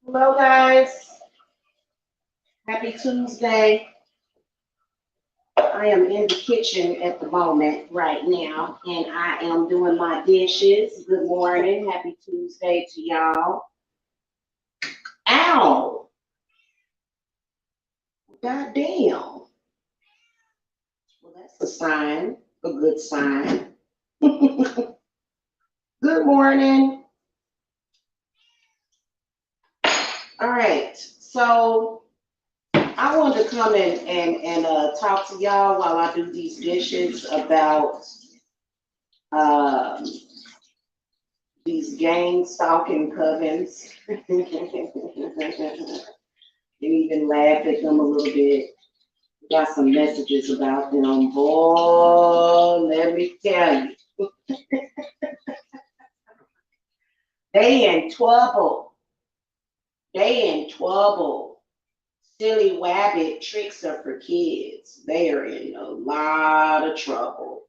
Hello, guys. Happy Tuesday. I am in the kitchen at the moment right now, and I am doing my dishes. Good morning. Happy Tuesday to y'all. Ow! God damn. Well, that's a sign, a good sign. Good morning. All right. So I wanted to come in and talk to y'all while I do these dishes about um, these gang stalking covens. And even laugh at them a little bit. Got some messages about them. Boy, let me tell you, they in trouble. They in trouble. Silly wabbit tricks are for kids. They are in a lot of trouble.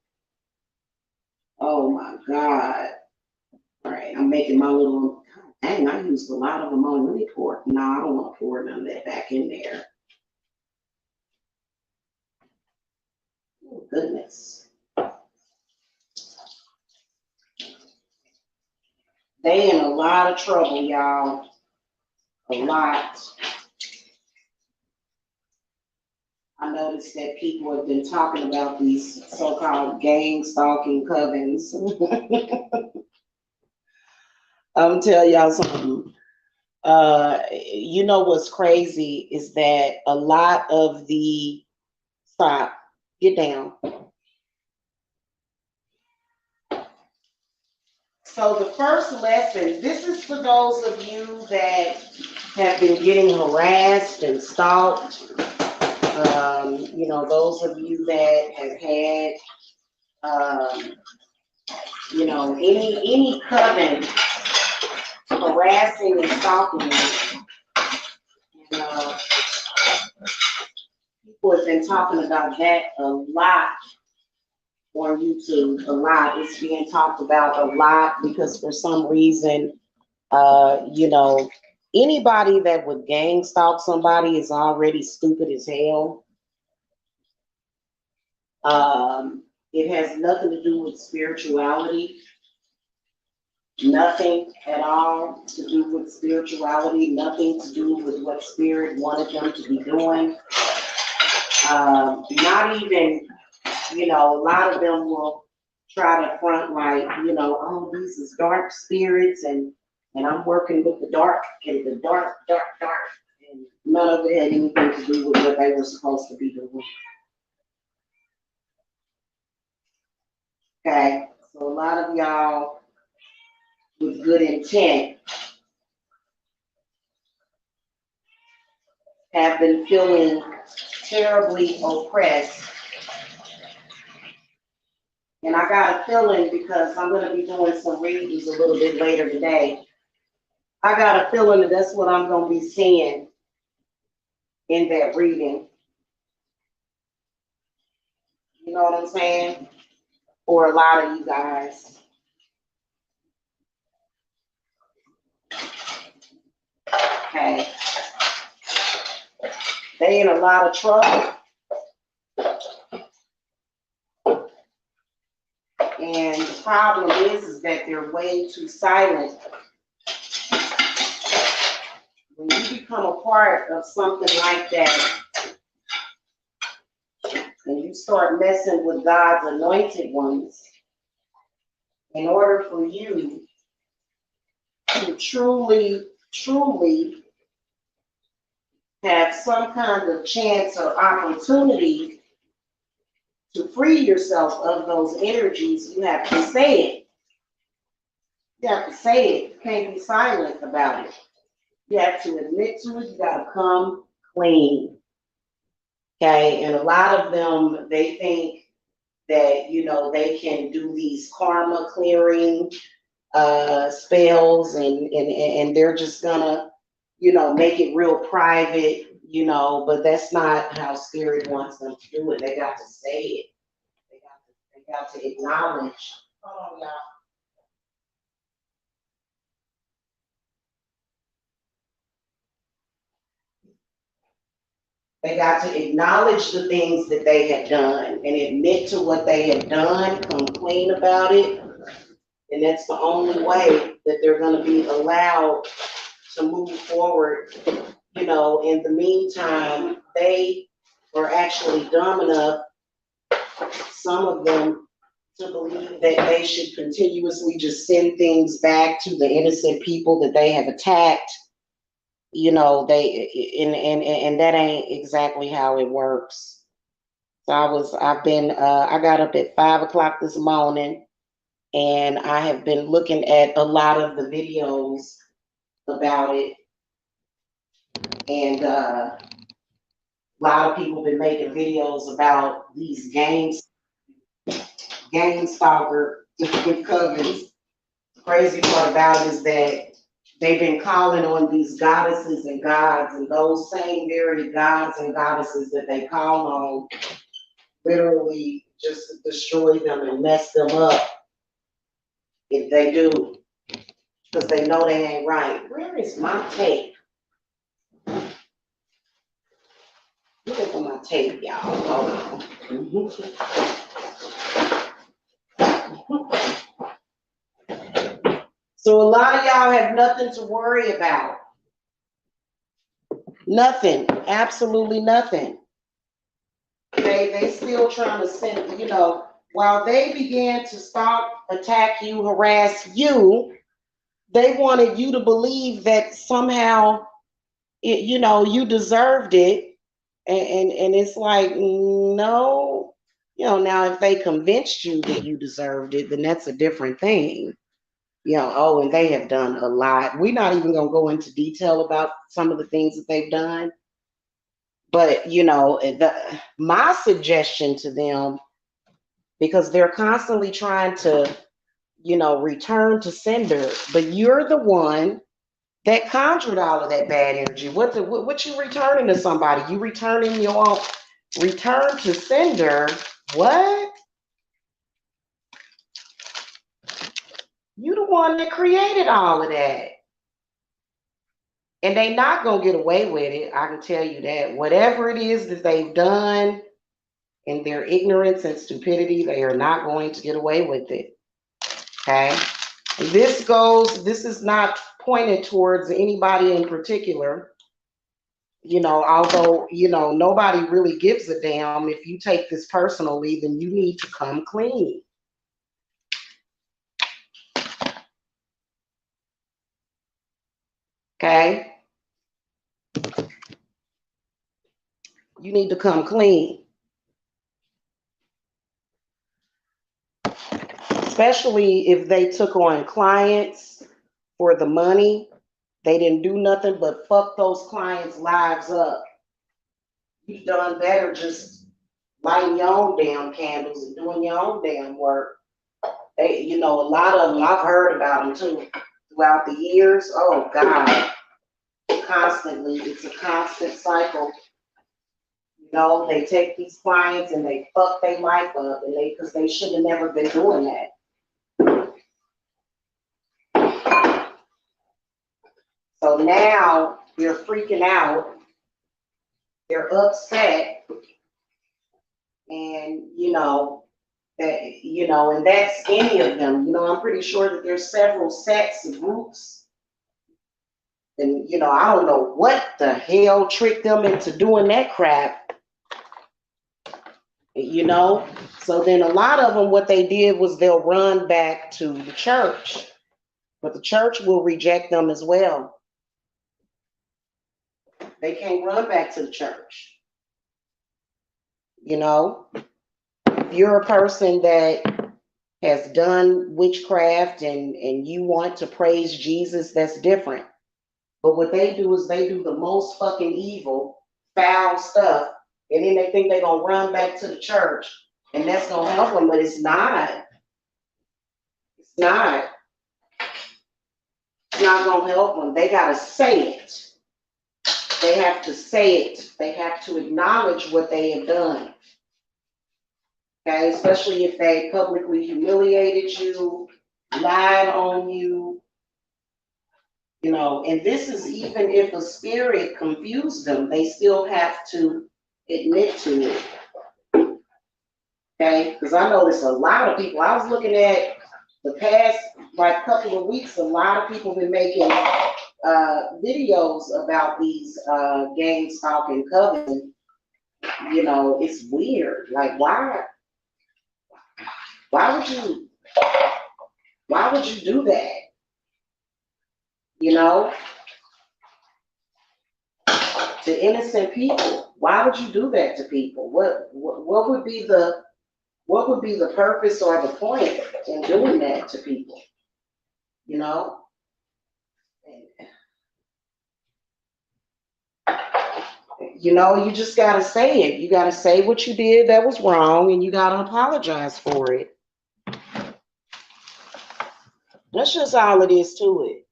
Oh my God. All right, I'm making my little, God dang, I used a lot of ammonia. Let me pour. No, I don't want to pour none of that back in there. Oh, goodness. They in a lot of trouble, y'all. A lot. I noticed that people have been talking about these so-called gang stalking covens. I'm tell y'all something. You know what's crazy is that a lot of the stop, get down. So the first lesson, this is for those of you that have been getting harassed and stalked. You know, those of you that have had, you know, any coven harassing and stalking you. And, people have been talking about that a lot on YouTube. A lot. It's being talked about a lot because for some reason, you know, anybody that would gang stalk somebody is already stupid as hell. It has nothing to do with spirituality. Nothing at all to do with spirituality. Nothing to do with what spirit wanted them to be doing. Not even, you know, a lot of them will try to front like, you know, oh, these is dark spirits and I'm working with the dark and the dark. And none of it had anything to do with what they were supposed to be doing. Okay, so a lot of y'all with good intent have been feeling terribly oppressed. And I got a feeling because I'm going to be doing some readings a little bit later today. I got a feeling that that's what I'm going to be seeing in that reading. You know what I'm saying? For a lot of you guys. Okay. They in a lot of trouble. And the problem is that they're way too silent. When you become a part of something like that, and you start messing with God's anointed ones, in order for you to truly have some kind of chance or opportunity to free yourself of those energies, you have to say it. You have to say it. You can't be silent about it. You have to admit to it. You got to come clean. Okay, and a lot of them, they think that, you know, they can do these karma clearing spells and they're just gonna, you know, make it real private, you know, but that's not how spirit wants them to do it. They got to say it. They got to acknowledge. Hold on, y'all. They got to acknowledge the things that they had done and admit to what they had done, come clean about it. And that's the only way that they're going to be allowed to move forward. You know, in the meantime, they were actually dumb enough, some of them, to believe that they should continuously just send things back to the innocent people that they have attacked. You know, and that ain't exactly how it works. So I got up at 5 o'clock this morning, and I have been looking at a lot of the videos about it, and a lot of people been making videos about these gang stalker covens. The crazy part about it is that they've been calling on these goddesses and gods, and those same very gods and goddesses that they call on literally just destroy them and mess them up if they do, because they know they ain't right. Where is my tape? Look for my tape, y'all. Hold on. So a lot of y'all have nothing to worry about. Nothing, absolutely nothing. They still trying to send, you know, while they began to stalk, attack you, harass you, they wanted you to believe that somehow, you know, you deserved it. And it's like, no, you know, now if they convinced you that you deserved it, then that's a different thing. You know, oh, and they have done a lot. We're not even going to go into detail about some of the things that they've done. But, you know, my suggestion to them, because they're constantly trying to, you know, return to sender, but you're the one that conjured all of that bad energy. What you returning to somebody? You returning your own return to sender? What? You the one that created all of that. And they not gonna get away with it. I can tell you that. Whatever it is that they've done in their ignorance and stupidity, they are not going to get away with it. Okay? This is not pointed towards anybody in particular. You know, although, you know, nobody really gives a damn. If you take this personally, then you need to come clean. Okay? You need to come clean. Especially if they took on clients for the money. They didn't do nothing but fuck those clients' lives up. You've done better just lighting your own damn candles and doing your own damn work. They, you know, a lot of them, I've heard about them too throughout the years. Oh God, constantly, it's a constant cycle. You know, they take these clients and they fuck their life up, and because they should have never been doing that. So now they're freaking out, they're upset, and you know, that, you know, and that's any of them. You know, I'm pretty sure that there's several sets of groups. And, you know, I don't know what the hell tricked them into doing that crap. You know? So then a lot of them, what they did was they'll run back to the church. But the church will reject them as well. They can't run back to the church. You know? If you're a person that has done witchcraft and you want to praise Jesus, that's different. But what they do is they do the most fucking evil, foul stuff, and then they think they're gonna run back to the church and that's gonna help them, but it's not. It's not. It's not gonna help them. They gotta say it. They have to say it. They have to acknowledge what they have done. Okay, especially if they publicly humiliated you, lied on you, You know, and this is even if a spirit confused them, they still have to admit to it. Okay, because I noticed a lot of people. I was looking at the past like couple of weeks. A lot of people been making videos about these gang stalking covens. You know, it's weird. Like, why would you, why would you do that? You know, to innocent people. Why would you do that to people? What would be the purpose or the point in doing that to people? You know, you just gotta say it. You gotta say what you did that was wrong, and you gotta apologize for it. That's just all it is to it.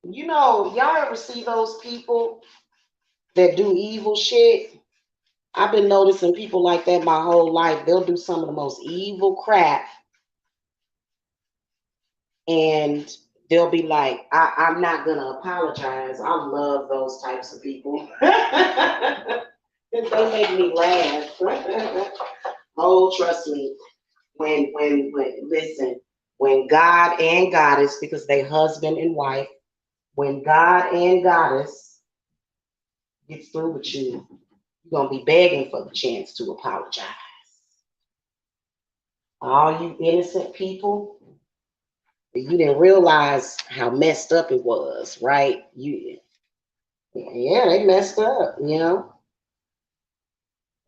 You know, y'all ever see those people that do evil shit? I've been noticing people like that my whole life. They'll do some of the most evil crap, and they'll be like, I'm not gonna apologize. I love those types of people. They make me laugh. Oh, trust me. When listen, when God and Goddess, because they husband and wife, when God and Goddess gets through with you, you're gonna be begging for the chance to apologize. All you innocent people, you didn't realize how messed up it was, right? Yeah, they messed up, you know.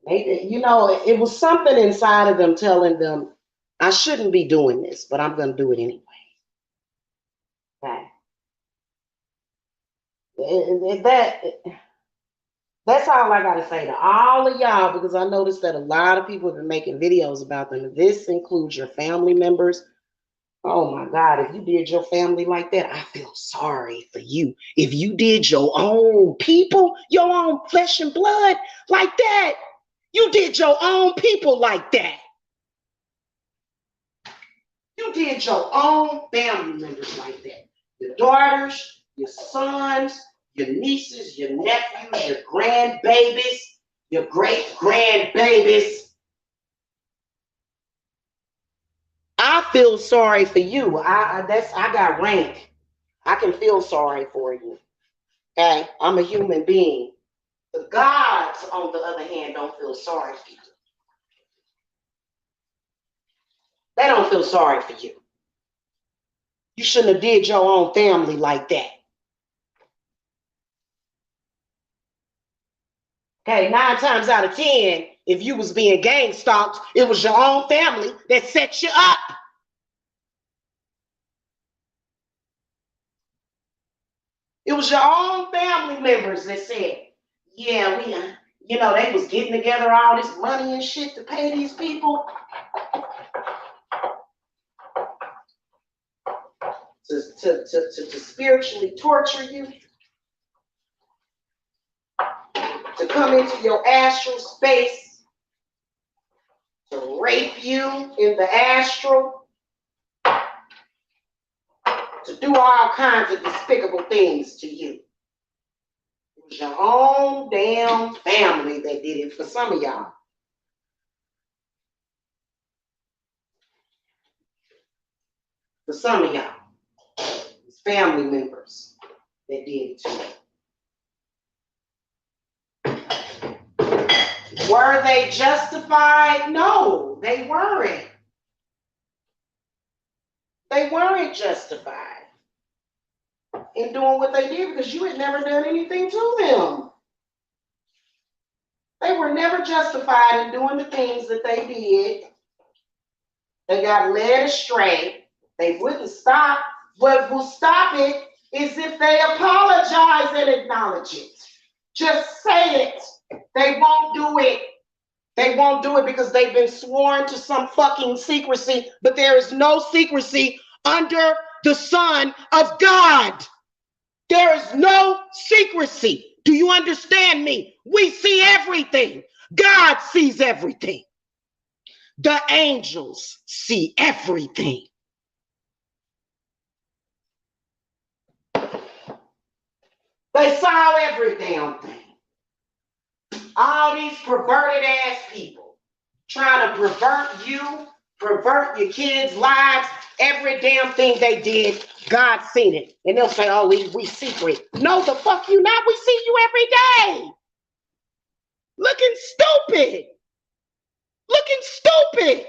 It was something inside of them telling them, I shouldn't be doing this, but I'm gonna do it anyway. Okay. That's all I gotta say to all of y'all, because I noticed that a lot of people have been making videos about them. This includes your family members. Oh my God, if you did your family like that, I feel sorry for you. If you did your own people, your own flesh and blood like that, you did your own people like that. You did your own family members like that. Your daughters, your sons, your nieces, your nephews, your grandbabies, your great grandbabies. I feel sorry for you. I got rank. I can feel sorry for you. Okay, I'm a human being. The gods, on the other hand, don't feel sorry for you. They don't feel sorry for you. You shouldn't have did your own family like that. Okay, 9 times out of 10, if you was being gang stalked, it was your own family that set you up. It was your own family members that said, yeah, they was getting together all this money and shit to pay these people to spiritually torture you, to come into your astral space, to rape you in the astral, to do all kinds of despicable things to you. It was your own damn family that did it for some of y'all. For some of y'all, it's family members that did it to you. Were they justified? No, they weren't. They weren't justified in doing what they did because you had never done anything to them. They were never justified in doing the things that they did. They got led astray. They wouldn't stop. What will stop it is if they apologize and acknowledge it. Just say it. They won't do it. They won't do it because they've been sworn to some fucking secrecy, but there is no secrecy under the Son of God. There is no secrecy. Do you understand me? We see everything. God sees everything. The angels see everything. They saw every damn thing. All these perverted ass people trying to pervert your kids' lives. Every damn thing they did, God seen it. And they'll say, oh, we secret. No, the fuck you not. We see you every day. Looking stupid. Looking stupid.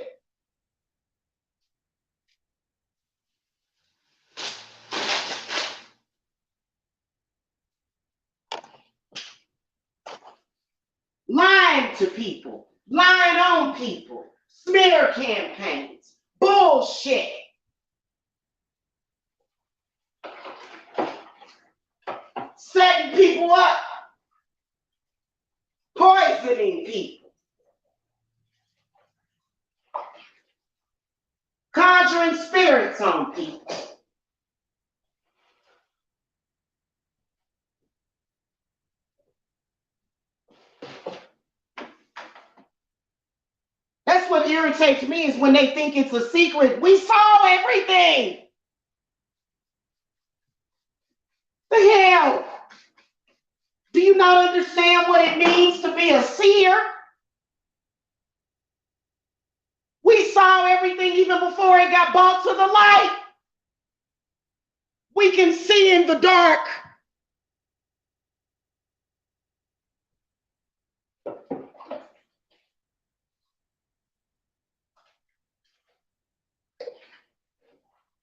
Lying to people. Lying on people. Smear campaigns. Bullshit. Setting people up. Poisoning people. Conjuring spirits on people. That's what irritates me is when they think it's a secret. We saw everything. The hell? Do you not understand what it means to be a seer? We saw everything even before it got brought to the light. We can see in the dark.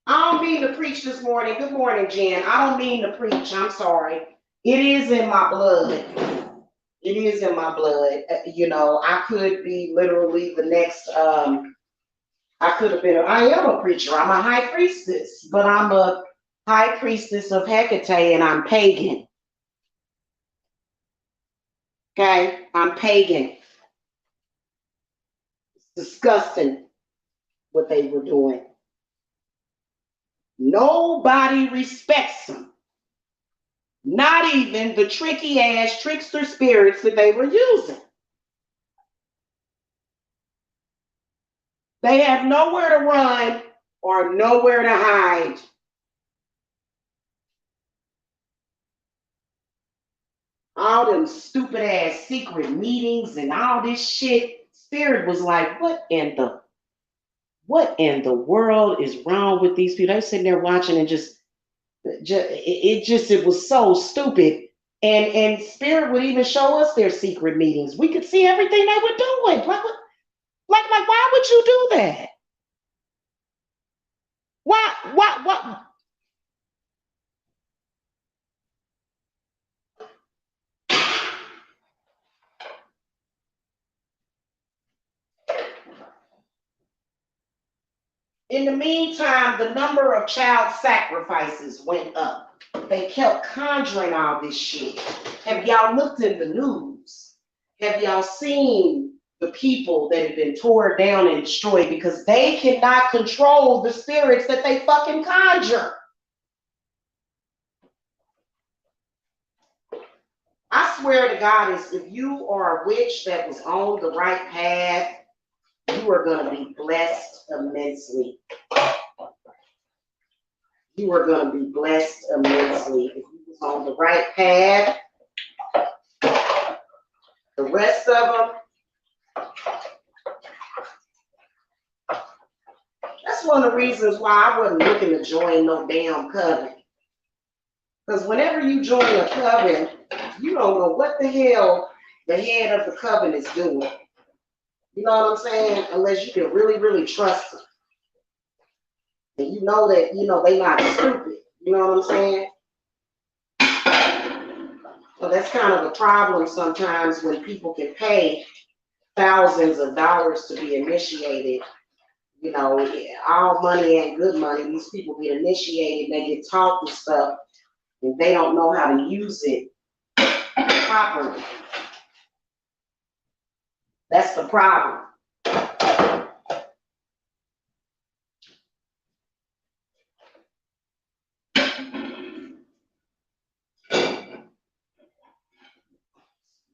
I don't mean to preach this morning. Good morning, Jen. I don't mean to preach. I'm sorry. It is in my blood. It is in my blood. You know, I could be literally the next, I am a preacher. I'm a high priestess, but I'm a high priestess of Hecate and I'm pagan. Okay? I'm pagan. It's disgusting what they were doing. Nobody respects them. Not even the tricky ass trickster spirits that they were using. They have nowhere to run or nowhere to hide. All them stupid ass secret meetings and all this shit. Spirit was like, what in the world is wrong with these people? They sitting there watching and it was so stupid. And Spirit would even show us their secret meetings. We could see everything they were doing. Like, why would you do that? Why? In the meantime, the number of child sacrifices went up. They kept conjuring all this shit. Have y'all looked in the news? Have y'all seen the people that have been torn down and destroyed because they cannot control the spirits that they fucking conjure? I swear to God, if you are a witch that was on the right path, you are going to be blessed immensely. You are going to be blessed immensely. If you was on the right path, the rest of them, that's one of the reasons why I wasn't looking to join no damn coven. Because whenever you join a coven, you don't know what the hell the head of the coven is doing. You know what I'm saying? Unless you can really, really trust them. And you know that, they not stupid. You know what I'm saying? So that's kind of a problem sometimes when people can pay thousands of dollars to be initiated. All money ain't good money. These people get initiated, they get taught this stuff, and they don't know how to use it properly. That's the problem.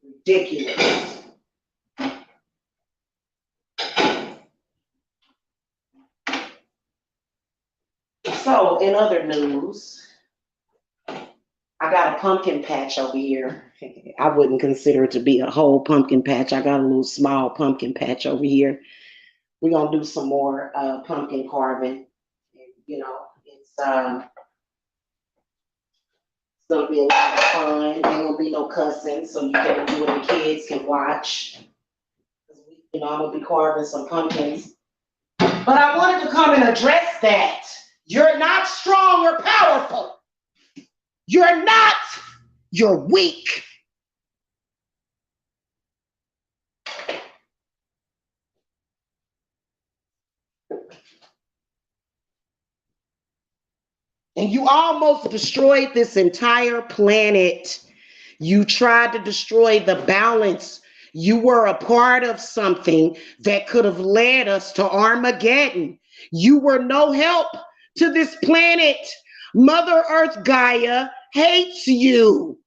Ridiculous. So, in other news, I got a pumpkin patch over here. I wouldn't consider it to be a whole pumpkin patch. I got a little small pumpkin patch over here. We're gonna do some more pumpkin carving. You know, it's gonna be a lot of fun. Ain't gonna be no cussing, so you can do it. The kids can watch. You know, I'm gonna be carving some pumpkins. But I wanted to come and address that. You're not strong or powerful. You're not. You're weak. And you almost destroyed this entire planet. You tried to destroy the balance. You were a part of something that could have led us to Armageddon. You were no help to this planet. Mother Earth Gaia hates you.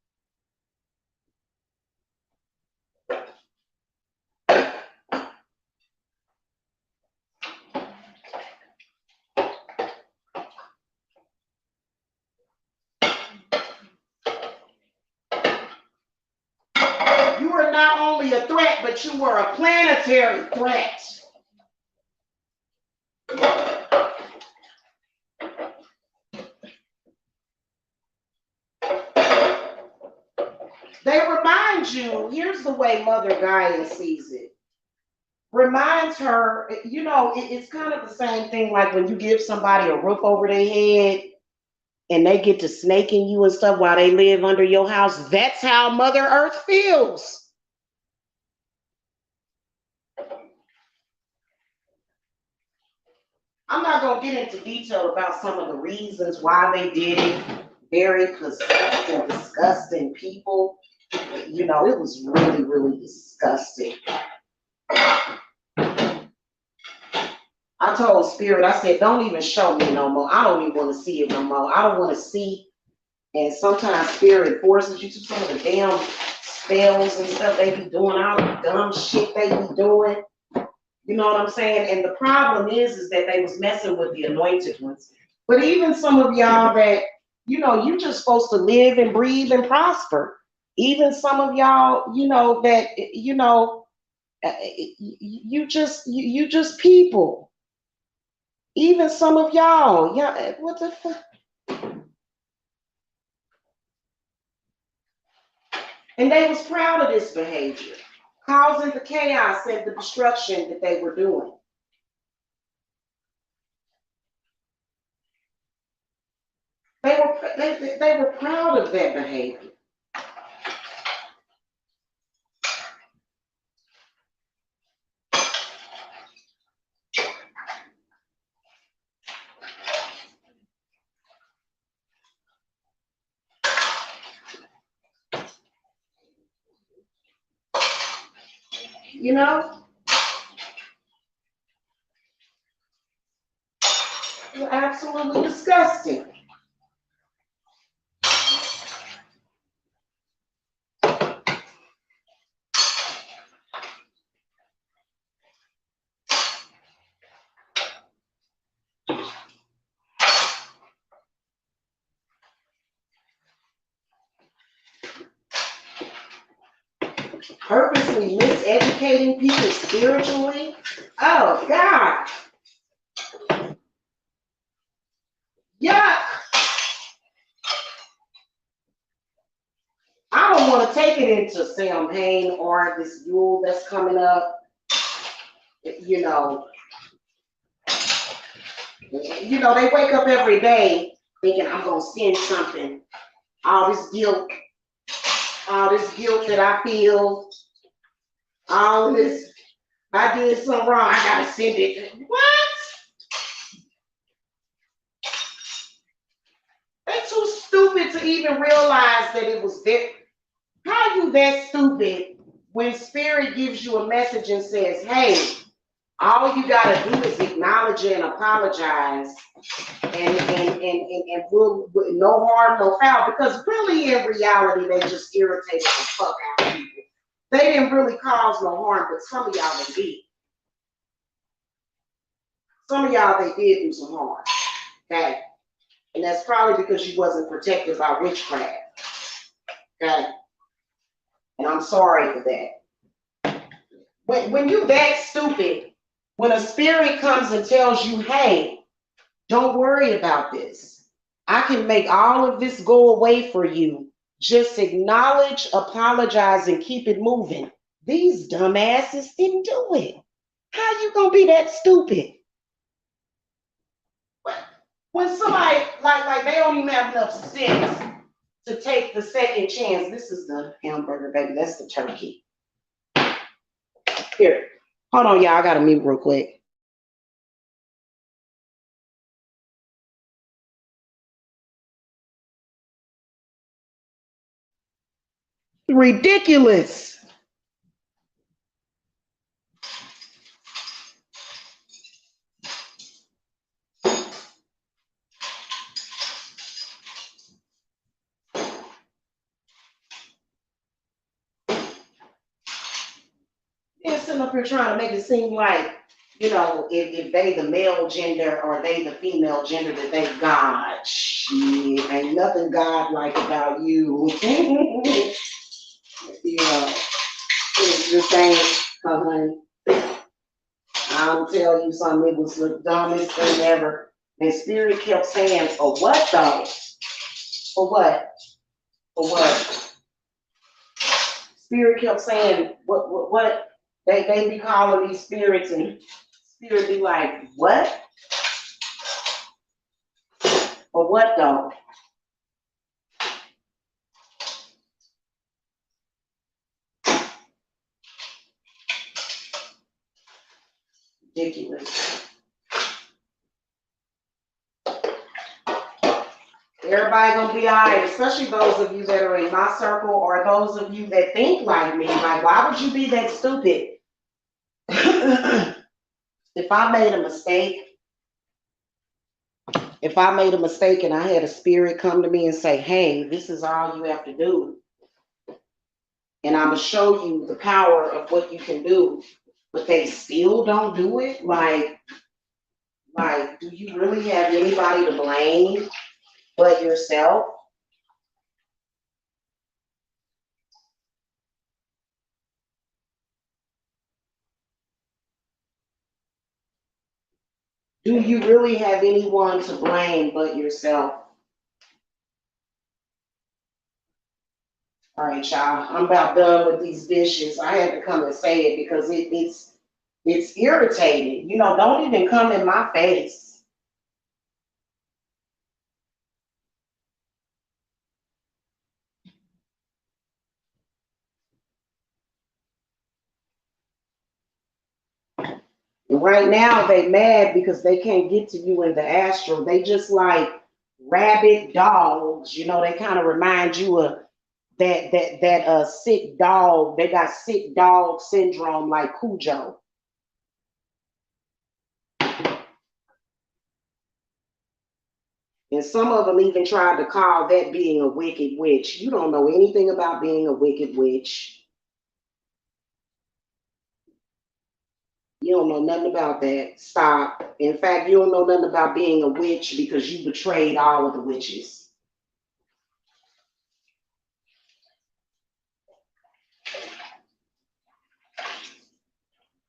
You were not only a threat, but you were a planetary threat. They remind you, here's the way Mother Gaia sees it. Reminds her, you know, it's kind of the same thing like when you give somebody a roof over their head and they get to snaking you and stuff while they live under your house. That's how Mother Earth feels. I'm not going to get into detail about some of the reasons why they did it. Very possessed and disgusting people. You know, it was really, really disgusting. I told Spirit, I said, don't even show me no more. I don't even want to see it no more. I don't want to see. And sometimes Spirit forces you to some of the damn spells and stuff they be doing, all the dumb shit they be doing. You know what I'm saying? And the problem is that they was messing with the anointed ones. But even some of y'all that, you know, you just supposed to live and breathe and prosper. Even some of y'all, you know, that, you know, you just people. Even some of y'all, yeah, what the fuck? And they was proud of this behavior, causing the chaos and the destruction that they were doing. They were proud of that behavior. You know? You're absolutely disgusting. Purposely miseducating people spiritually. Oh, God. Yuck. I don't want to take it into Samhain or this Yule that's coming up. You know, they wake up every day thinking I'm gonna send something. All this guilt that I feel, all this, I did something wrong, I gotta send it. What? They too stupid to even realize that it was there. How you that stupid when Spirit gives you a message and says, hey, all you gotta do is acknowledge it and apologize, and we'll, no harm, no foul. Because really, in reality, they just irritated the fuck out of people. They didn't really cause no harm, but some of y'all they did. Some of y'all they did do some harm. Okay, and that's probably because you wasn't protected by witchcraft. Okay? And I'm sorry for that. When you that stupid, when a spirit comes and tells you, hey, don't worry about this. I can make all of this go away for you. Just acknowledge, apologize, and keep it moving. These dumbasses didn't do it. How you gonna be that stupid? When somebody like they don't even have enough sense to take the second chance. This is the hamburger, baby. That's the turkey. Here, hold on, y'all. I gotta mute real quick. Ridiculous. They're sitting up here trying to make it seem like, you know, if they the male gender or they the female gender, that they God. Shit, ain't nothing God-like about you. Yeah, it's the same. I'll tell you something, it was the dumbest thing ever. And Spirit kept saying, for what though? For what? For what? Spirit kept saying, what? They be calling these spirits and Spirit be like, what? For what though? Ridiculous. Everybody gonna be all right, especially those of you that are in my circle or those of you that think like me. Like, why would you be that stupid? If I made a mistake, and I had a spirit come to me and say, hey, this is all you have to do, and I'm gonna show you the power of what you can do, but they still don't do it, like, do you really have anybody to blame but yourself? Do you really have anyone to blame but yourself? All right, y'all. I'm about done with these dishes. I had to come and say it because it's irritating. You know, don't even come in my face. And right now they mad because they can't get to you in the astral. They just like rabid dogs. You know, they kind of remind you of that sick dog. They got sick dog syndrome like Cujo. And some of them even tried to call that being a wicked witch. You don't know anything about being a wicked witch. You don't know nothing about that. Stop. In fact, you don't know nothing about being a witch because you betrayed all of the witches.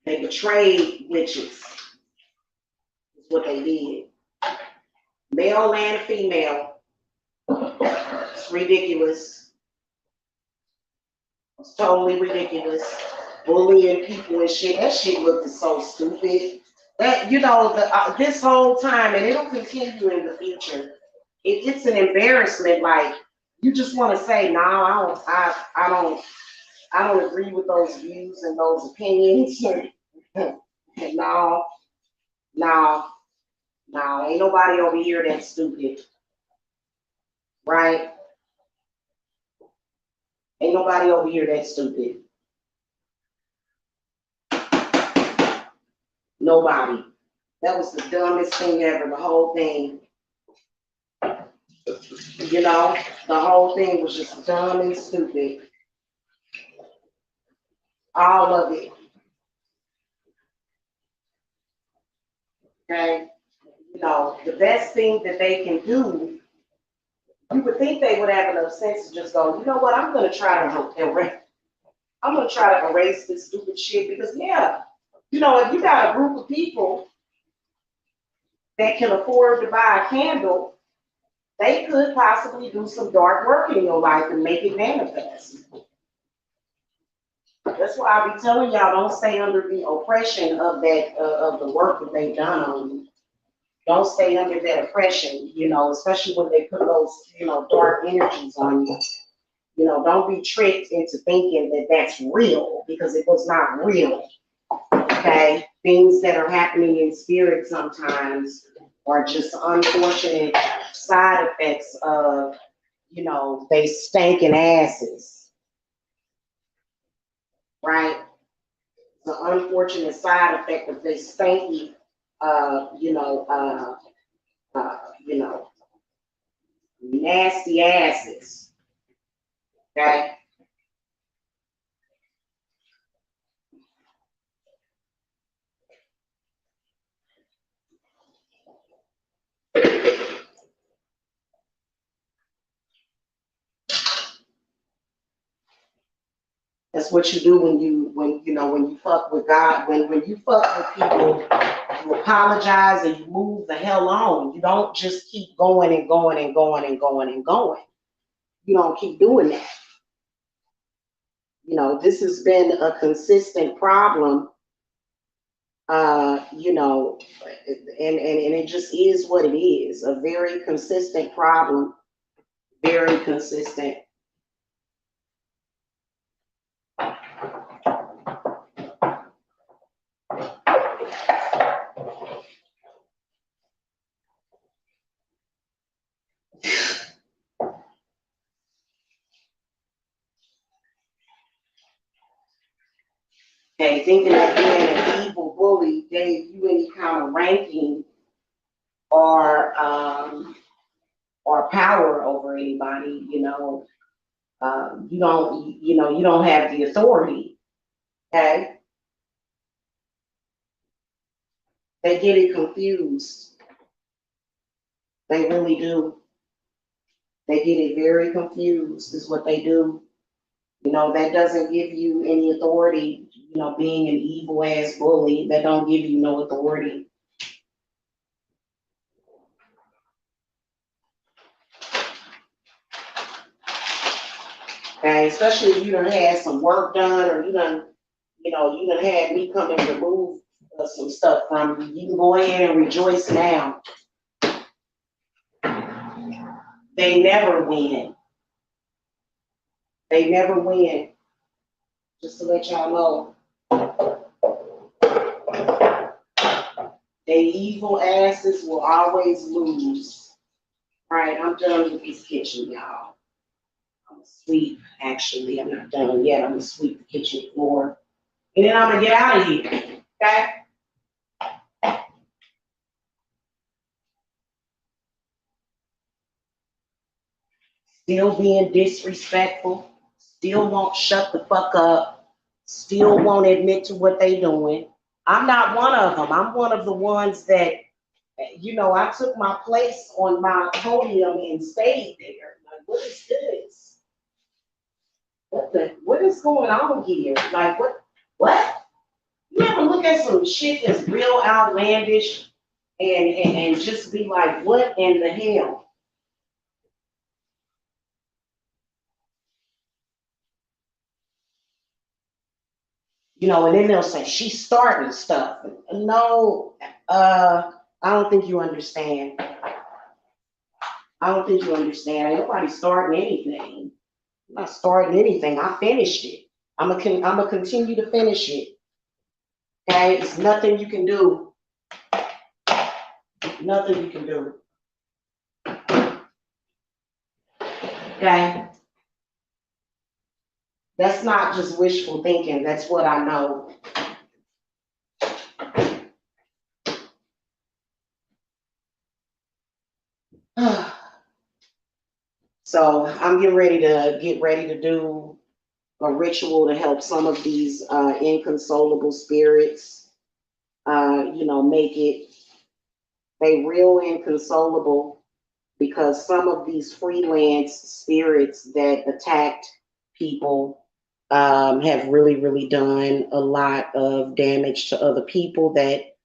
They betrayed witches. Is what they did. Male and female. It's ridiculous. It's totally ridiculous. Bullying people and shit. That shit looked so stupid. That, you know, this whole time, and it'll continue in the future. It's an embarrassment. Like, you just want to say, no, I don't agree with those views and those opinions. No, no, no, ain't nobody over here that's stupid, right? Ain't nobody over here that's stupid. Nobody. That was the dumbest thing ever, the whole thing. You know, the whole thing was just dumb and stupid. All of it. Okay? You know, the best thing that they can do You would think they would have enough sense to just go, you know what, I'm gonna try to erase this stupid shit because yeah, you know, if you got a group of people that can afford to buy a candle, they could possibly do some dark work in your life and make it manifest. That's why I be telling y'all, don't stay under the oppression of that of the work that they've done on you. Don't stay under that oppression, you know, especially when they put those, you know, dark energies on you. You know, don't be tricked into thinking that that's real because it was not real. Okay, things that are happening in spirit sometimes are just unfortunate side effects of, you know, they stinking asses, right? The unfortunate side effect of they stinky, uh, you know, uh, you know, nasty asses. Okay. That's what you do when you know when you fuck with God. When you fuck with people, you apologize and you move the hell on. You don't just keep going and going and going and going and going. You don't keep doing that. You know, this has been a consistent problem. You know, and it just is what it is. A very consistent problem. Very consistent. Okay, thinking that being an evil bully gave you any kind of ranking or or power over anybody, you know, you don't have the authority. Okay, they get it confused. They really do. They get it very confused. Is what they do. You know, that doesn't give you any authority. You know, being an evil ass bully, that don't give you no authority. Okay, especially if you done had some work done or you done had me come and remove some stuff from you. You can go ahead and rejoice now. They never win. They never win. Just to let y'all know, they evil asses will always lose. All right, I'm done with this kitchen, y'all. I'm gonna sweep. Actually, I'm not done yet. I'm gonna sweep the kitchen floor, and then I'm gonna get out of here. Okay. Still being disrespectful, still won't shut the fuck up, still won't admit to what they doing. I'm not one of them. I'm one of the ones that, you know, I took my place on my podium and stayed there. Like, what is this? What is going on here? Like, what? You ever look at some shit that's real outlandish and just be like, what in the hell? You know, and then they'll say she's starting stuff. No, I don't think you understand. I don't think you understand. Ain't nobody starting anything. I'm not starting anything. I finished it. I'm gonna continue to finish it. Okay, it's nothing you can do. Nothing you can do. Okay, that's not just wishful thinking. That's what I know. So I'm get ready to do a ritual to help some of these inconsolable spirits. You know, make it they real inconsolable. because some of these freelance spirits that attacked people have really, really done a lot of damage to other people that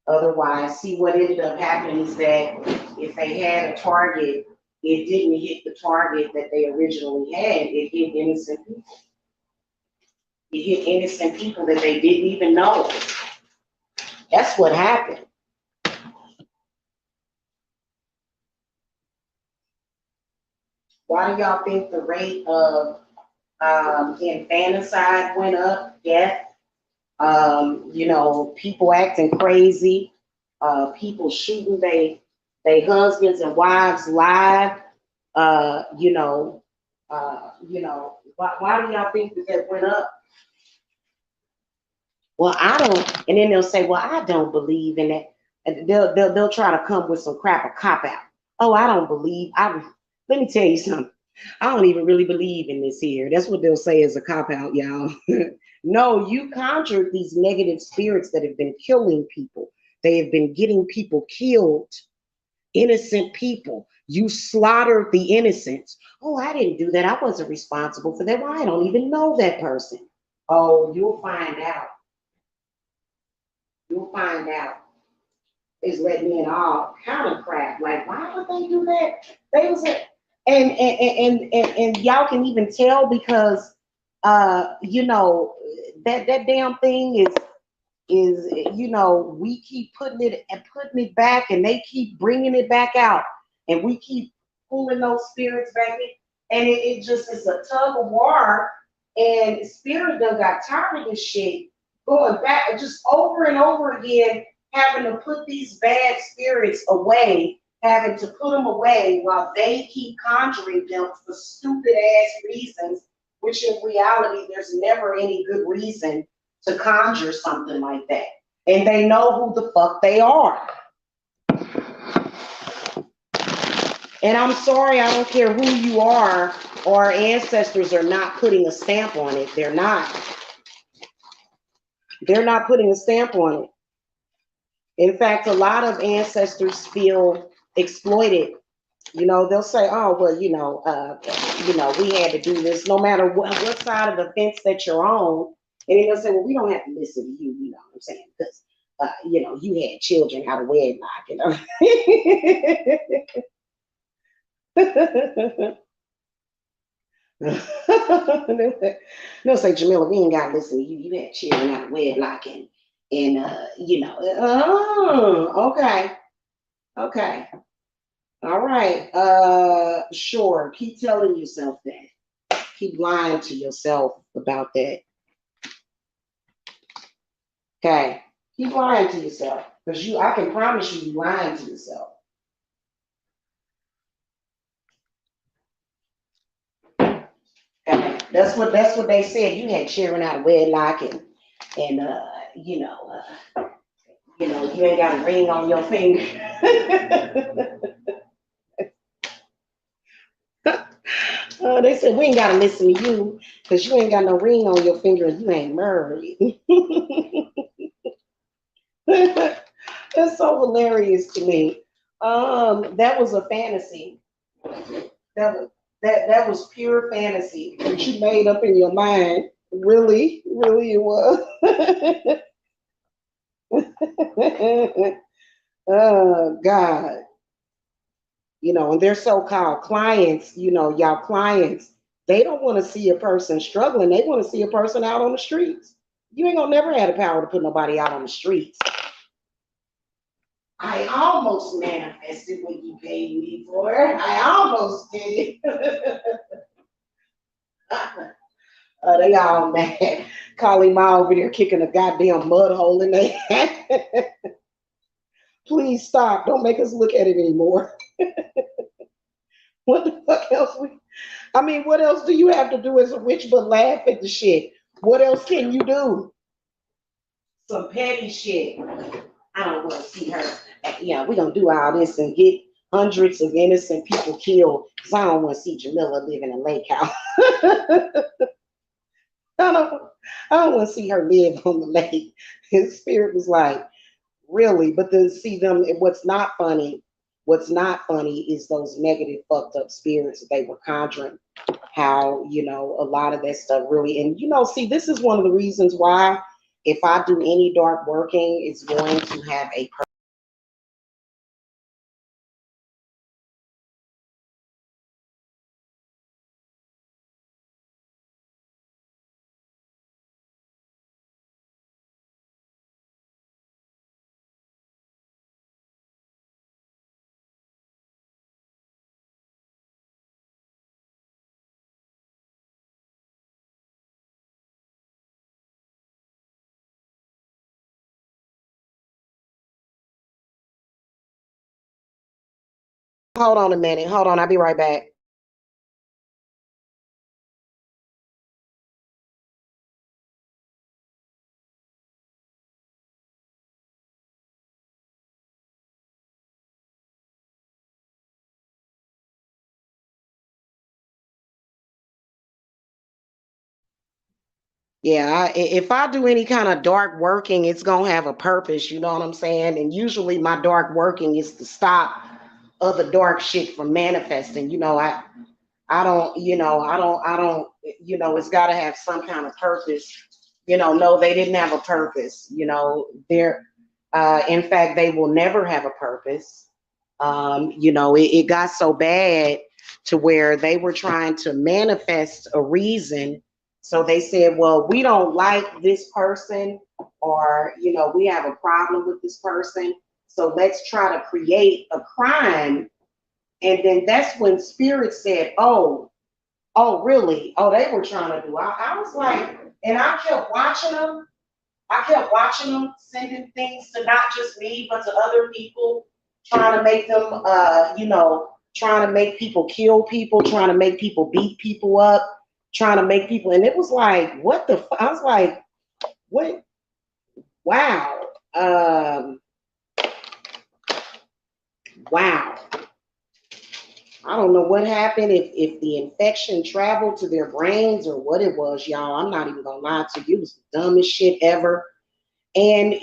otherwise, see what ended up happening is that if they had a target, it didn't hit the target that they originally had. It hit innocent people. It hit innocent people that they didn't even know. That's what happened. Why do y'all think the rate of infanticide went up? Death, people acting crazy, people shooting they husbands and wives live. You know, why do y'all think that went up? Well, I don't, and then they'll say, well, I don't believe in that. And they'll try to come with some crap, a cop out. Oh, I don't believe. Let me tell you something. I don't even really believe in this here. That's what they'll say as a cop out, y'all. No, you conjured these negative spirits that have been killing people. They have been getting people killed, innocent people. You slaughtered the innocents. Oh, I didn't do that. I wasn't responsible for that. Well, I don't even know that person. Oh, you'll find out. You'll find out. Is letting in all kind of crap. Like, why would they do that? They was a, and y'all can even tell because that damn thing is we keep putting it and putting it back and they keep bringing it back out and we keep pulling those spirits back in and it just is a tug of war and spirit done got tired of this shit going back just over and over again having to put these bad spirits away, having to put them away while they keep conjuring them for stupid ass reasons, which in reality, there's never any good reason to conjure something like that. And they know who the fuck they are. And I'm sorry, I don't care who you are, our ancestors are not putting a stamp on it. They're not. They're not putting a stamp on it. In fact, a lot of ancestors feel exploited. They'll say, "Oh, well, we had to do this, no matter what side of the fence that you're on." And then they'll say, "Well, we don't have to listen to you." You know what I'm saying? Because you had children out of wedlock. They'll say, "Jamila, we ain't got to listen to you. You had children out of wedlock, oh, okay. All right. Sure. Keep telling yourself that. Keep lying to yourself about that. Okay. Keep lying to yourself. Because I can promise you lying to yourself. Okay. That's what they said. You had children out of wedlock and you ain't got a ring on your finger. They said we ain't gotta listen to you because you ain't got no ring on your finger and you ain't married. That's so hilarious to me. That was a fantasy. That was pure fantasy that you made up in your mind. Really, really, it was. Oh God. And their so-called clients, y'all clients, they don't want to see a person struggling. They want to see a person out on the streets. You ain't gonna never have the power to put nobody out on the streets. I almost manifested what you paid me for. I almost did. They all mad. Calling my over there kicking a goddamn mud hole in their head. Please stop. Don't make us look at it anymore. What the fuck else? What else do you have to do as a witch but laugh at the shit? What else can you do? Some petty shit. I don't want to see her. We're going to do all this and get hundreds of innocent people killed because I don't want to see Jamila live in a lake house. I don't want to see her live on the lake. His spirit was like, really? But to see them, what's not funny What's not funny is those negative, fucked up spirits that they were conjuring. How, a lot of that stuff really, and see, this is one of the reasons why if I do any dark working, it's going to have a hold on a minute. Hold on, I'll be right back. Yeah, if I do any kind of dark working, it's gonna have a purpose, you know what I'm saying? And usually my dark working is to stop other dark shit from manifesting. I don't, it's gotta have some kind of purpose. No, they didn't have a purpose. In fact, they will never have a purpose. It got so bad to where they were trying to manifest a reason. So they said, well, we don't like this person, or, we have a problem with this person. So let's try to create a crime. And then that's when spirit said, oh, really? Oh, they were trying to do. I was like, and I kept watching them. I kept watching them sending things to not just me, but to other people, trying to make them, trying to make people kill people, trying to make people beat people up, trying to make people. And it was like, what the? I was like, what? Wow. Wow. I don't know what happened, if the infection traveled to their brains or what it was, y'all. I'm not even gonna lie to you. It was the dumbest shit ever. And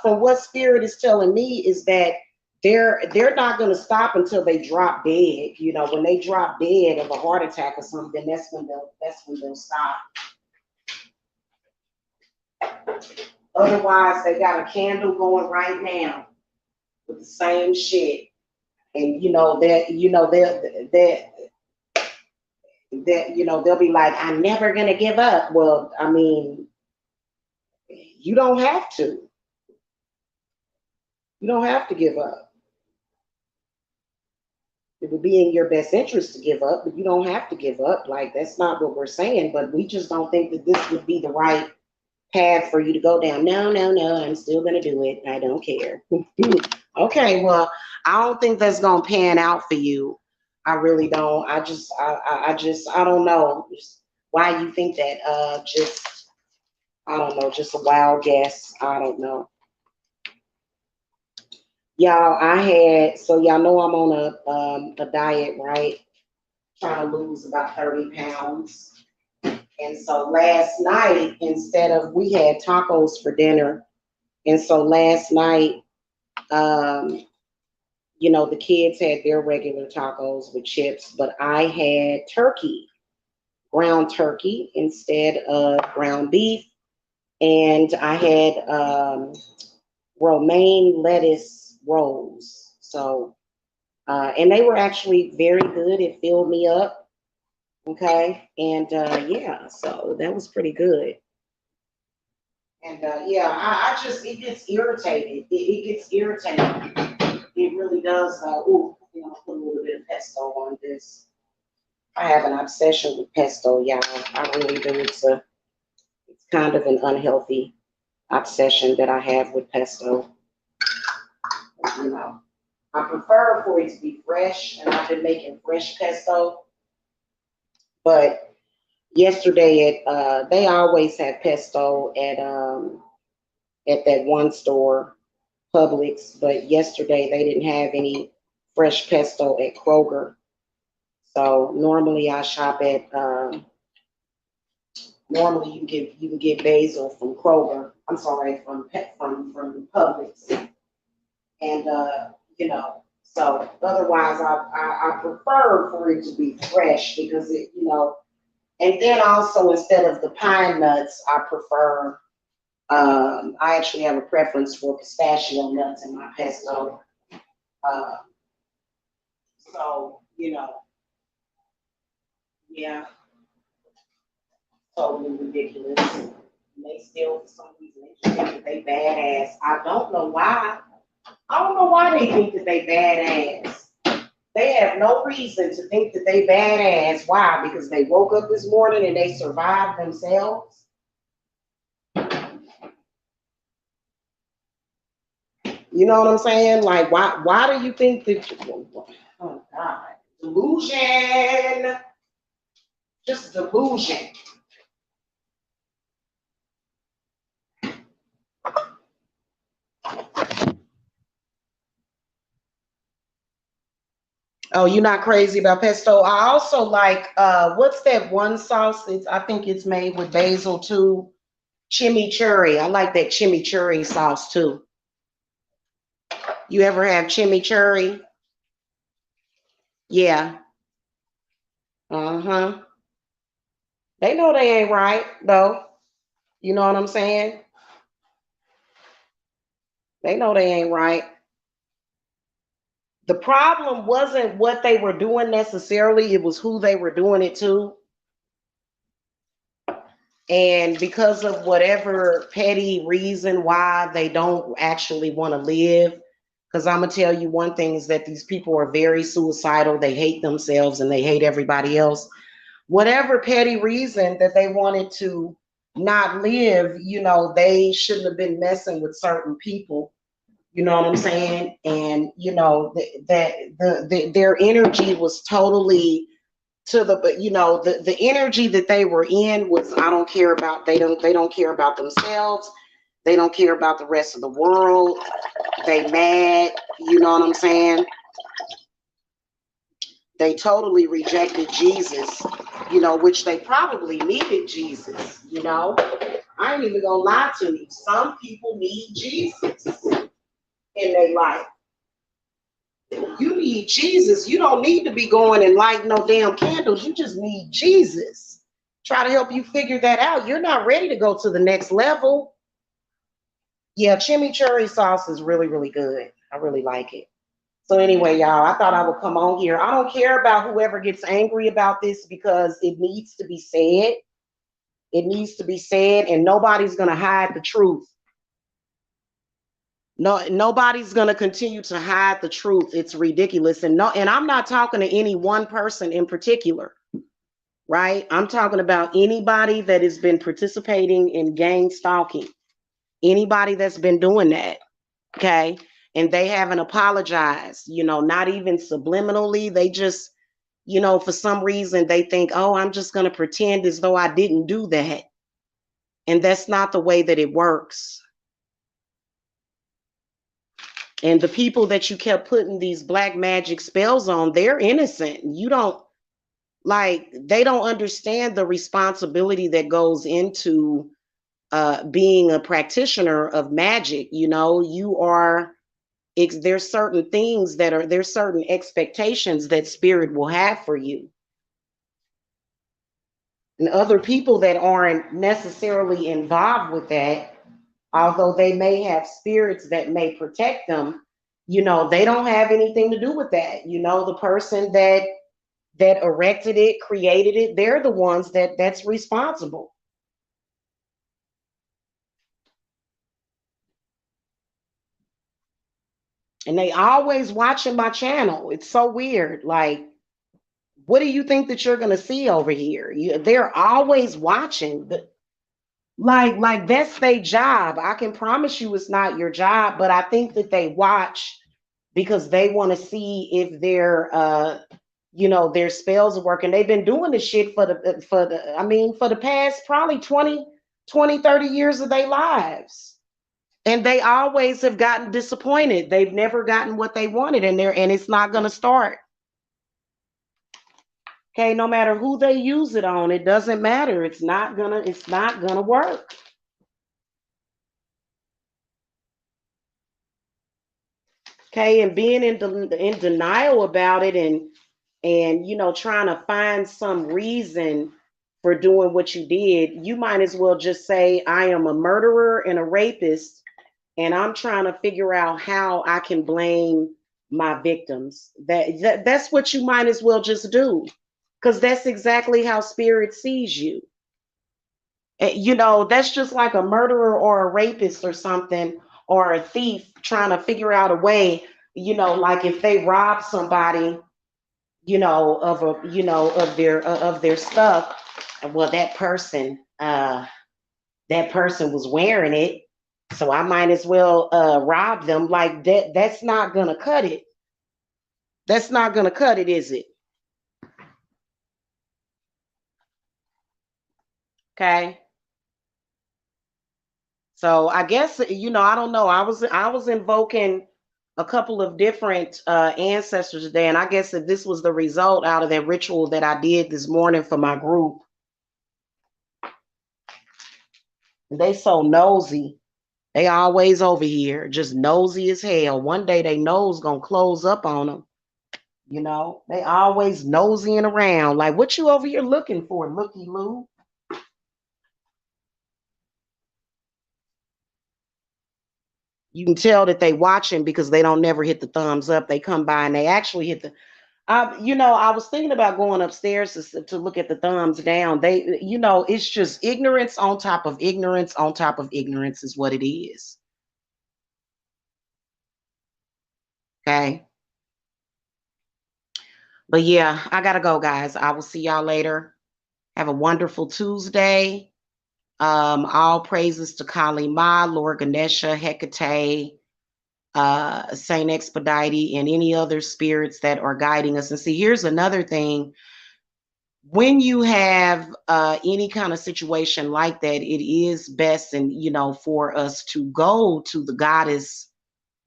from what spirit is telling me is that they're not gonna stop until they drop dead. When they drop dead of a heart attack or something, that's when they'll stop. Otherwise, they got a candle going right now with the same shit. And they'll be like, I'm never gonna give up. Well, I mean, you don't have to. You don't have to give up. It would be in your best interest to give up, but you don't have to give up. Like, that's not what we're saying, but we just don't think that this would be the right path for you to go down. No, no, no, I'm still gonna do it. I don't care. Okay, well, I don't think that's gonna pan out for you. I really don't. I don't know just why you think that. Just I don't know, just a wild guess. I don't know. Y'all, y'all know I'm on a diet, right? Trying to lose about 30 pounds. And so last night, instead of, we had tacos for dinner. And so last night, um, the kids had their regular tacos with chips, but I had turkey, ground turkey instead of ground beef. And I had romaine lettuce rolls. So, and they were actually very good. It filled me up. Okay. And yeah, so that was pretty good. And yeah, I just, it gets irritated. It gets irritating. It really does. Put a little bit of pesto on this. I have an obsession with pesto, y'all. I really do. It's kind of an unhealthy obsession that I have with pesto. You know, I prefer for it to be fresh, and I've been making fresh pesto. But yesterday, they always have pesto at that one store, Publix. But yesterday they didn't have any fresh pesto at Kroger. So normally I shop at normally you can get basil from Kroger. I'm sorry, from Publix. And you know, So otherwise, I prefer for it to be fresh because it, you know, and then also instead of the pine nuts, I prefer, I actually have a preference for pistachio nuts in my pesto. Uh, so, you know, yeah, totally ridiculous. And they still, for some reason, they just think that they badass. I don't know why. I don't know why they think that they badass. They have no reason to think that they badass. Why? Because they woke up this morning and they survived themselves. You know what I'm saying? Like, why do you think that, oh God, delusion, just delusion. Oh, you're not crazy about pesto. I also like, what's that one sauce? I think it's made with basil too. Chimichurri. I like that chimichurri sauce too. You ever have chimichurri? Yeah. Uh-huh. They know they ain't right though. You know what I'm saying? They know they ain't right. The problem wasn't what they were doing necessarily, it was who they were doing it to. And because of whatever petty reason why they don't actually want to live, because I'm going to tell you one thing is that these people are very suicidal. They hate themselves and they hate everybody else. Whatever petty reason that they wanted to not live, you know, they shouldn't have been messing with certain people. You know what I'm saying? And you know their energy was totally to the, but you know the energy that they were in was, I don't care about, they don't care about themselves, they don't care about the rest of the world, they mad, you know what I'm saying? They totally rejected Jesus, you know, which they probably needed Jesus, you know. I ain't even gonna lie to you, some people need Jesus in their life. You need Jesus. You don't need to be going and lighting no damn candles. You just need Jesus. Try to help you figure that out. You're not ready to go to the next level. Yeah, chimichurri sauce is really, really good. I really like it. So anyway, y'all, I thought I would come on here. I don't care about whoever gets angry about this because it needs to be said. It needs to be said, and nobody's gonna hide the truth. No, nobody's going to continue to hide the truth. It's ridiculous. And no, and I'm not talking to any one person in particular, right? I'm talking about anybody that has been participating in gang stalking, anybody that's been doing that, okay? And they haven't apologized, you know, not even subliminally. They just, you know, for some reason they think, oh, I'm just going to pretend as though I didn't do that. And that's not the way that it works. And the people that you kept putting these black magic spells on, they're innocent. You don't, like, they don't understand the responsibility that goes into being a practitioner of magic. You know, you are, there's certain things that are, there's certain expectations that spirit will have for you. And other people that aren't necessarily involved with that, although they may have spirits that may protect them, you know, they don't have anything to do with that. You know, the person that erected it, created it, they're the ones that's responsible. And they always watching my channel. It's so weird. Like, what do you think that you're gonna see over here? They're always watching. Like that's their job. I can promise you it's not your job, but I think that they watch because they want to see if you know, their spells are working. They've been doing this shit I mean, for the past probably 30 years of their lives. And they always have gotten disappointed. They've never gotten what they wanted in there, and it's not gonna start. Okay, no matter who they use it on, it doesn't matter. It's not gonna work. Okay, and being in denial about it, and trying to find some reason for doing what you did, you might as well just say, I am a murderer and a rapist, and I'm trying to figure out how I can blame my victims. That's what you might as well just do, because that's exactly how spirit sees you. That's just like a murderer or a rapist or something, or a thief trying to figure out a way, like if they rob somebody, of a, of their stuff. Well, that person was wearing it, so I might as well rob them. Like that. That's not gonna cut it. That's not gonna cut it, is it? Okay. So I guess I don't know. I was invoking a couple of different ancestors today, and I guess if this was the result out of that ritual that I did this morning for my group, they so nosy. They always over here, just nosy as hell. One day they nose gonna close up on them. They always nosying around. Like, what you over here looking for, looky loo? You can tell that they watching because they don't never hit the thumbs up. They come by and they actually hit the. I was thinking about going upstairs to look at the thumbs down. It's just ignorance on top of ignorance on top of ignorance is what it is. Okay. But yeah, I gotta go, guys. I will see y'all later. Have a wonderful Tuesday. All praises to Kali Ma, Lord Ganesha, Hecate, Saint Expedite, and any other spirits that are guiding us. And see, here's another thing. When you have any kind of situation like that, it is best and for us to go to the goddess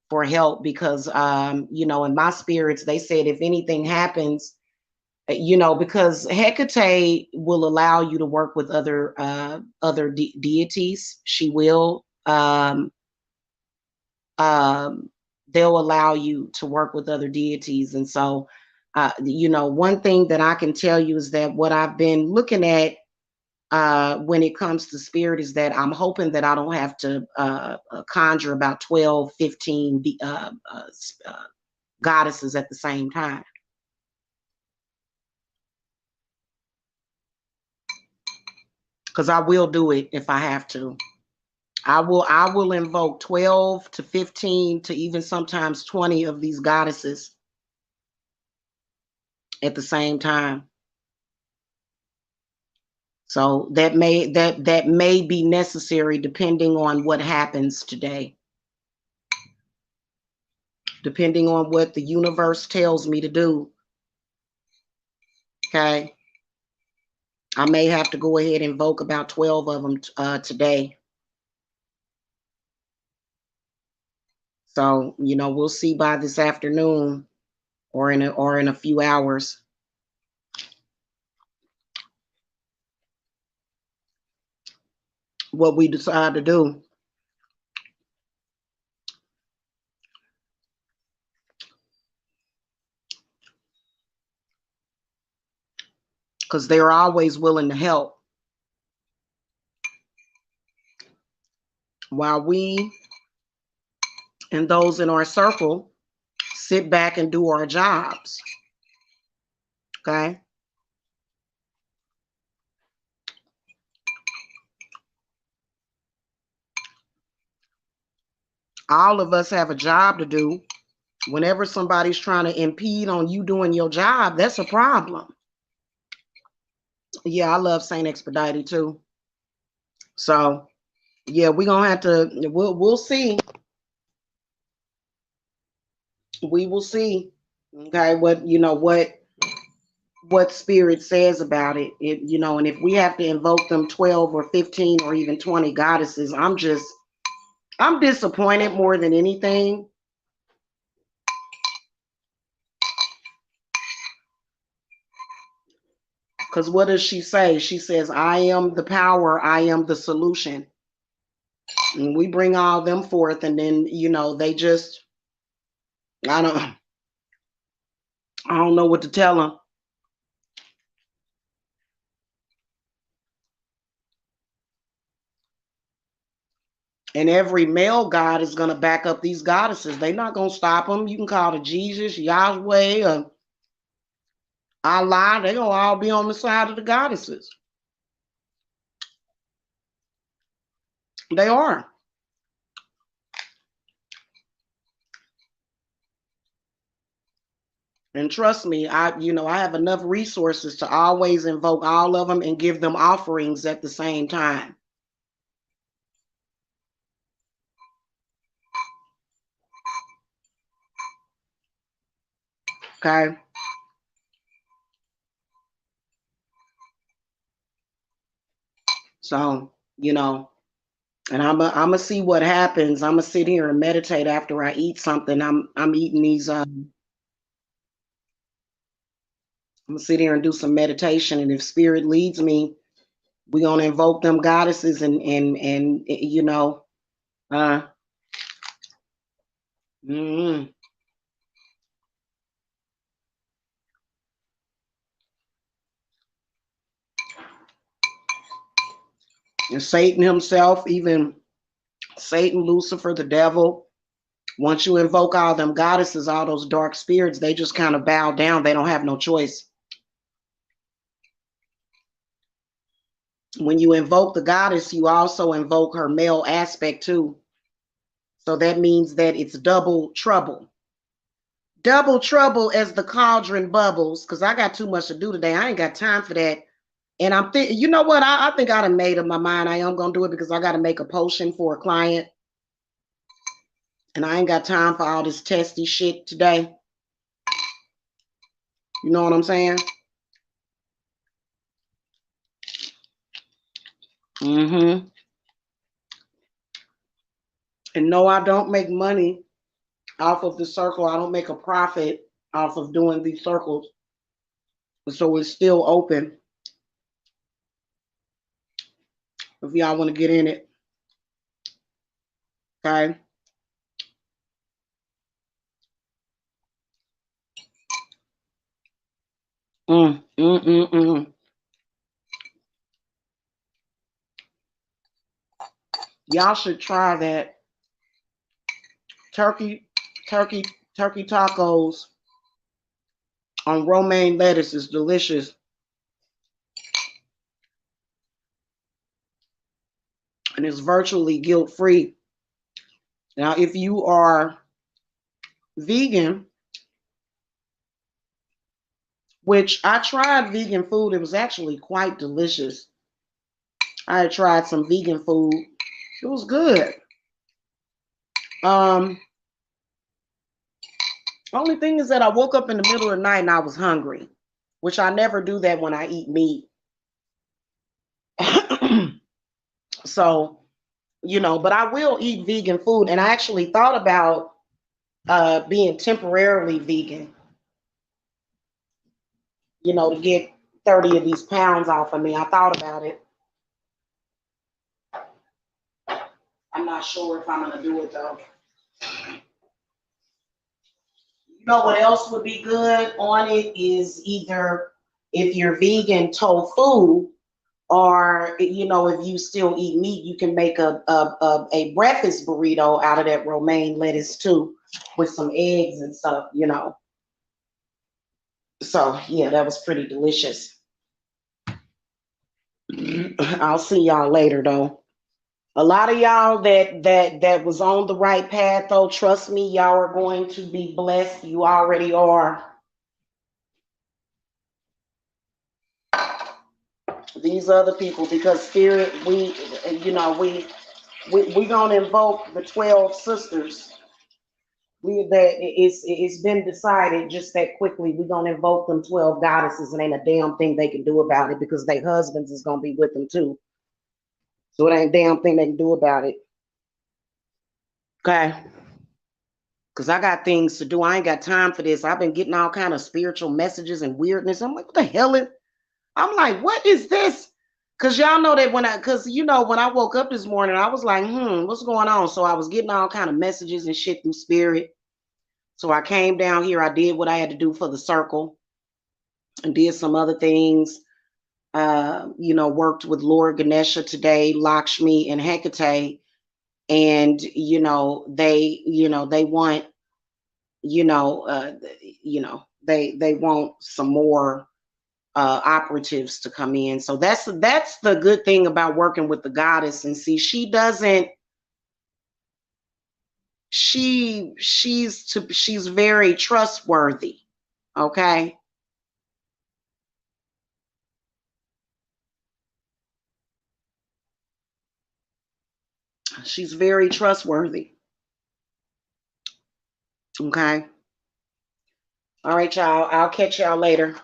for help, because in my spirits they said if anything happens, because Hecate will allow you to work with other deities. She will. They'll allow you to work with other deities, and so one thing that I can tell you is that what I've been looking at when it comes to spirit is that I'm hoping that I don't have to conjure about 12, 15 goddesses at the same time. Because I will do it if I have to. I will invoke 12 to 15 to even sometimes 20 of these goddesses at the same time. So that may be necessary depending on what happens today. Depending on what the universe tells me to do. Okay. I may have to go ahead and invoke about 12 of them today. So, we'll see by this afternoon or in a few hours what we decide to do. Because they're always willing to help. While we and those in our circle sit back and do our jobs. Okay. All of us have a job to do. Whenever somebody's trying to impede on you doing your job, that's a problem. Yeah, I love Saint Expedite too. So yeah, we're gonna have to we'll see. We will see. Okay, what spirit says about it. And if we have to invoke them 12 or 15 or even 20 goddesses, I'm disappointed more than anything. Because what does she say? She says, I am the power, I am the solution. And we bring all them forth, and then, they just I don't, I don't know what to tell them. And every male god is going to back up these goddesses. They're not going to stop them. You can call it Jesus, Yahweh, or Allah. They're going to all be on the side of the goddesses. They are. And trust me, I have enough resources to always invoke all of them and give them offerings at the same time. Okay. So, and I'm gonna see what happens. I'm gonna sit here and meditate after I eat something. I'm eating these I'm gonna sit here and do some meditation, and if spirit leads me, we're gonna invoke them goddesses and uh mm, and Satan himself, even Satan, Lucifer, the devil. Once you invoke all them goddesses, all those dark spirits, they just kind of bow down. They don't have no choice. When you invoke the goddess, you also invoke her male aspect too. So that means that it's double trouble. Double trouble as the cauldron bubbles, because I got too much to do today. I ain't got time for that. And I'm thinking, you know what? I think I done made up my mind. I am gonna do it because I gotta make a potion for a client. And I ain't got time for all this testy shit today. You know what I'm saying? Mm-hmm. And no, I don't make money off of the circle. I don't make a profit off of doing these circles. So it's still open if y'all want to get in it. Okay. Mm, mm, mm, mm. Y'all should try that. Turkey, turkey, turkey tacos on romaine lettuce is delicious. And it's virtually guilt-free. Now, if you are vegan, which I tried vegan food, it was actually quite delicious. I had tried some vegan food. It was good. Um, Only thing is that I woke up in the middle of the night and I was hungry, which I never do that when I eat meat. So, but I will eat vegan food. And I actually thought about being temporarily vegan, to get 30 of these pounds off of me. I thought about it. I'm not sure if I'm going to do it though. You know what else would be good on it is either if you're vegan, tofu, or if you still eat meat, you can make a breakfast burrito out of that romaine lettuce too, with some eggs and stuff. So yeah, that was pretty delicious. I'll see y'all later though. A lot of y'all that was on the right path though, trust me, y'all are going to be blessed. You already are. These other people, because spirit, we gonna invoke the 12 sisters. It's been decided just that quickly. We're gonna invoke them 12 goddesses, and ain't a damn thing they can do about it because their husbands is gonna be with them too. So it ain't a damn thing they can do about it. Okay. Because I got things to do. I ain't got time for this. I've been getting all kind of spiritual messages and weirdness. I'm like, what the hell is I'm like, what is this? Because y'all know that when I woke up this morning, I was like, what's going on? So I was getting all kind of messages and shit through spirit. So I came down here. I did what I had to do for the circle and did some other things. Worked with Lord Ganesha today, Lakshmi, and Hecate. And, they want, they want some more operatives to come in. So that's the good thing about working with the goddess. And see, she's very trustworthy. Okay. She's very trustworthy. Okay. All right, y'all. I'll catch y'all later.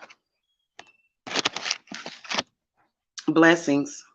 Blessings.